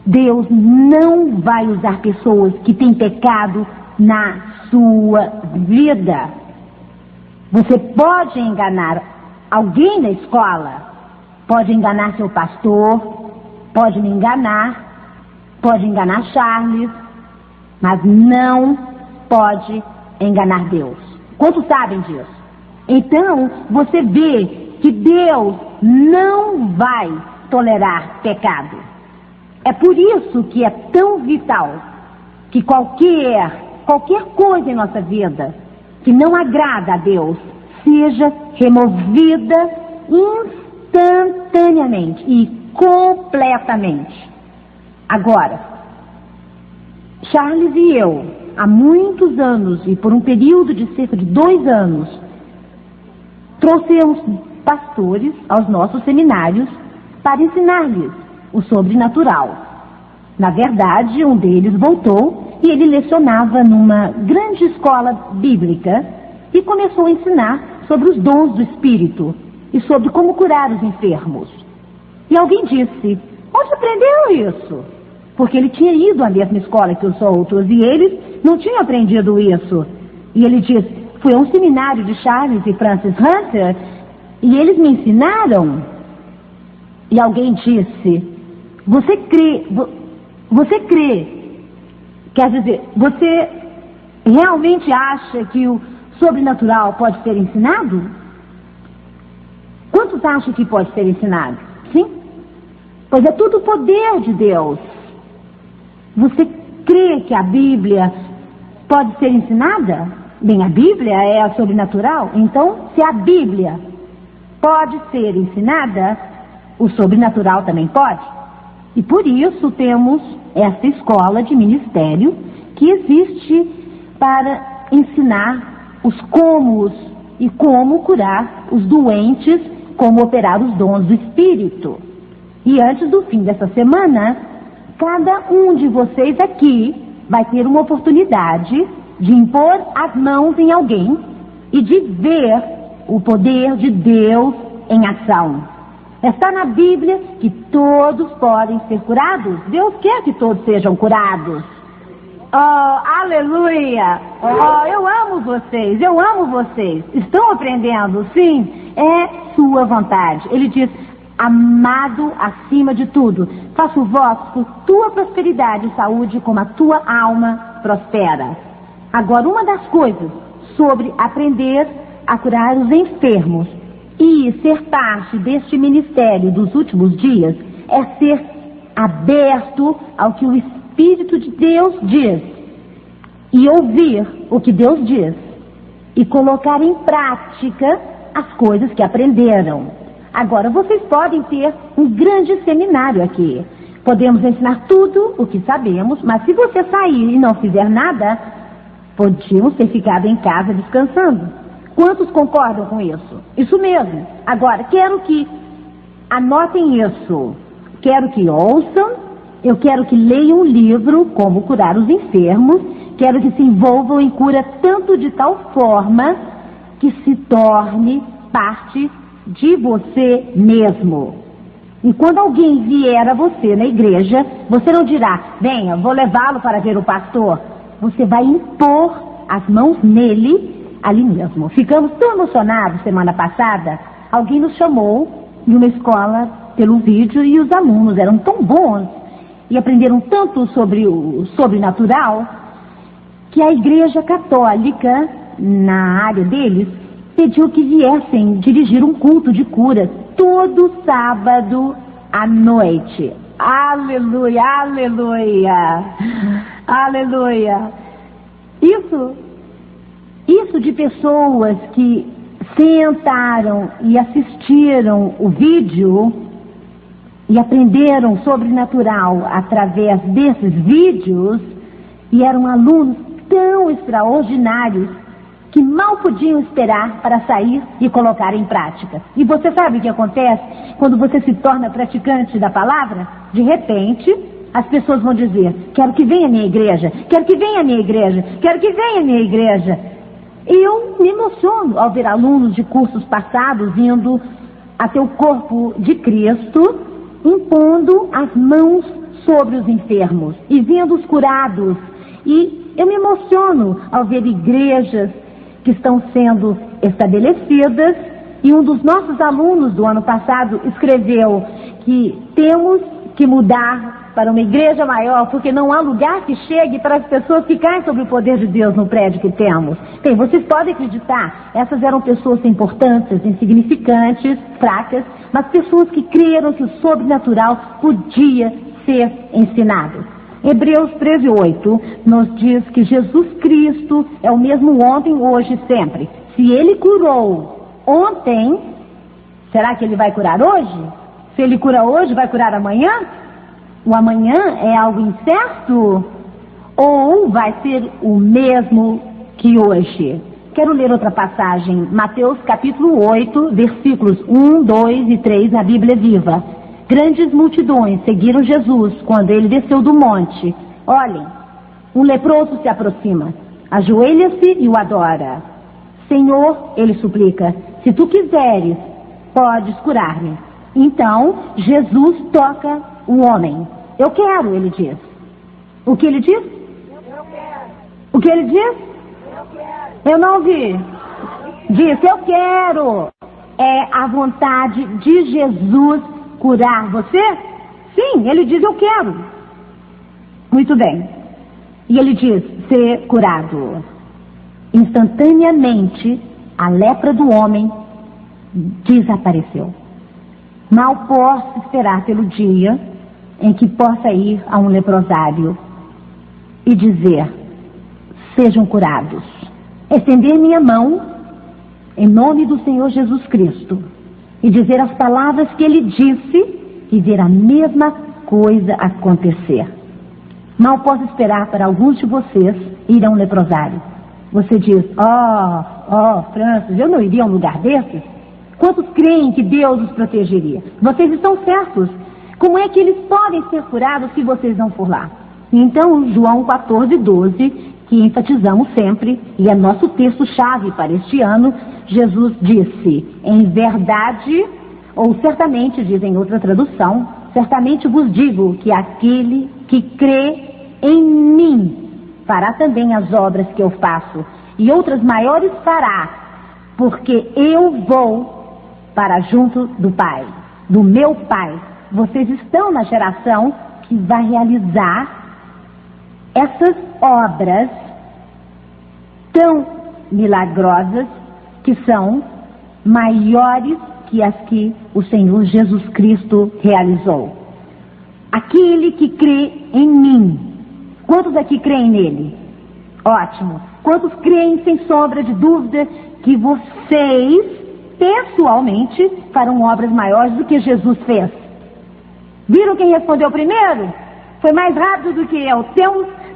Deus não vai usar pessoas que têm pecado na sua vida. Você pode enganar alguém na escola, pode enganar seu pastor, pode me enganar, pode enganar Charles, mas não pode enganar Deus. Quantos sabem disso? Então, você vê que Deus não vai tolerar pecado. É por isso que é tão vital que qualquer coisa em nossa vida que não agrada a Deus seja removida instantaneamente e completamente. Agora, Charles e eu, há muitos anos e por um período de cerca de 2 anos, trouxemos pastores aos nossos seminários para ensinar-lhes o sobrenatural. Na verdade, um deles voltou e ele lecionava numa grande escola bíblica e começou a ensinar sobre os dons do Espírito e sobre como curar os enfermos. E alguém disse: onde aprendeu isso? Porque ele tinha ido à mesma escola que os outros e eles não tinham aprendido isso. E ele disse: fui a um seminário de Charles e Francis Hunter e eles me ensinaram. E alguém disse: você crê, quer dizer, você realmente acha que o sobrenatural pode ser ensinado? Quantos acham que pode ser ensinado? Sim? Pois é tudo o poder de Deus. Você crê que a Bíblia pode ser ensinada? Bem, a Bíblia é sobrenatural. Então, se a Bíblia pode ser ensinada, o sobrenatural também pode. E por isso temos essa escola de ministério que existe para ensinar os comos e como curar os doentes, como operar os dons do Espírito. E antes do fim dessa semana, cada um de vocês aqui vai ter uma oportunidade de impor as mãos em alguém e de ver o poder de Deus em ação. Está na Bíblia que todos podem ser curados. Deus quer que todos sejam curados. Oh, aleluia! Oh, eu amo vocês, eu amo vocês. Estão aprendendo? Sim, é sua vontade. Ele diz: amado acima de tudo, faço votos por tua prosperidade e saúde, como a tua alma prospera. Agora, uma das coisas sobre aprender a curar os enfermos e ser parte deste ministério dos últimos dias é ser aberto ao que o Espírito de Deus diz e ouvir o que Deus diz e colocar em prática as coisas que aprenderam. Agora, vocês podem ter um grande seminário aqui. Podemos ensinar tudo o que sabemos, mas se você sair e não fizer nada, podíamos ter ficado em casa descansando. Quantos concordam com isso? Isso mesmo. Agora, quero que anotem isso. Quero que ouçam. Eu quero que leiam um livro, Como Curar os Enfermos. Quero que se envolvam em cura tanto de tal forma que se torne parte de você mesmo. E quando alguém vier a você na igreja, você não dirá: venha, vou levá-lo para ver o pastor. Você vai impor as mãos nele ali mesmo. Ficamos tão emocionados semana passada. Alguém nos chamou em uma escola pelo vídeo e os alunos eram tão bons e aprenderam tanto sobre o sobrenatural que a Igreja Católica, na área deles, pediu que viessem dirigir um culto de cura todo sábado à noite. Aleluia, aleluia, aleluia. Isso de pessoas que sentaram e assistiram o vídeo e aprenderam sobrenatural através desses vídeos, e eram alunos tão extraordinários que mal podiam esperar para sair e colocar em prática. E você sabe o que acontece quando você se torna praticante da palavra? De repente, as pessoas vão dizer: quero que venha a minha igreja, quero que venha a minha igreja, quero que venha a minha igreja. E eu me emociono ao ver alunos de cursos passados indo até o corpo de Cristo, impondo as mãos sobre os enfermos e vendo-os curados. E eu me emociono ao ver igrejas que estão sendo estabelecidas. E um dos nossos alunos do ano passado escreveu que temos que mudar para uma igreja maior, porque não há lugar que chegue para as pessoas que caem sobre o poder de Deus no prédio que temos. Bem, vocês podem acreditar, essas eram pessoas sem importância, insignificantes, fracas, mas pessoas que creram que o sobrenatural podia ser ensinado. Hebreus 13:8 nos diz que Jesus Cristo é o mesmo ontem, hoje e sempre. Se Ele curou ontem, será que Ele vai curar hoje? Se Ele cura hoje, vai curar amanhã? O amanhã é algo incerto? Ou vai ser o mesmo que hoje? Quero ler outra passagem, Mateus capítulo 8, versículos 1, 2 e 3 na Bíblia Viva. Grandes multidões seguiram Jesus quando ele desceu do monte. Olhem, um leproso se aproxima, ajoelha-se e o adora. Senhor, ele suplica, se tu quiseres, podes curar-me. Então, Jesus toca o homem. Eu quero, ele diz. O que ele diz? Eu quero. O que ele diz? Eu quero. Eu não ouvi. Disse, eu quero. É a vontade de Jesus curar você? Sim, ele diz, eu quero. Muito bem. E ele diz, ser curado. Instantaneamente, a lepra do homem desapareceu. Mal posso esperar pelo dia em que possa ir a um leprosário e dizer, sejam curados. Estender minha mão em nome do Senhor Jesus Cristo e dizer as palavras que ele disse e ver a mesma coisa acontecer. Mal posso esperar para alguns de vocês ir a um leprosário. Você diz, Francis, eu não iria a um lugar desses? Quantos creem que Deus os protegeria? Vocês estão certos. Como é que eles podem ser curados se vocês não for lá? Então, João 14:12, que enfatizamos sempre, e é nosso texto-chave para este ano, Jesus disse, em verdade, ou certamente, diz em outra tradução, certamente vos digo que aquele que crê em mim fará também as obras que eu faço, e outras maiores fará, porque eu vou para junto do Pai, do meu Pai. Vocês estão na geração que vai realizar essas obras tão milagrosas que são maiores que as que o Senhor Jesus Cristo realizou. Aquele que crê em mim. Quantos aqui creem nele? Ótimo. Quantos creem sem sombra de dúvida que vocês pessoalmente farão obras maiores do que Jesus fez? Viram quem respondeu primeiro? Foi mais rápido do que eu.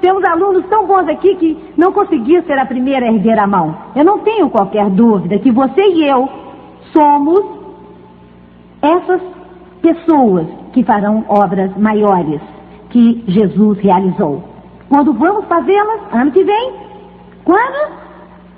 Temos alunos tão bons aqui que não conseguiram ser a primeira a erguer a mão. Eu não tenho qualquer dúvida que você e eu somos essas pessoas que farão obras maiores que Jesus realizou. Quando vamos fazê-las? Ano que vem? Quando?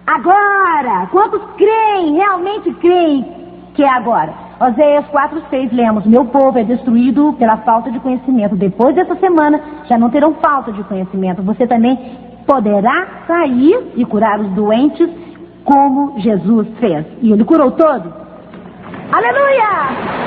Agora! Quantos creem, realmente creem que é agora? Oséias 4:6 lemos, meu povo é destruído pela falta de conhecimento. Depois dessa semana já não terão falta de conhecimento. Você também poderá sair e curar os doentes como Jesus fez. E ele curou todos. Aleluia!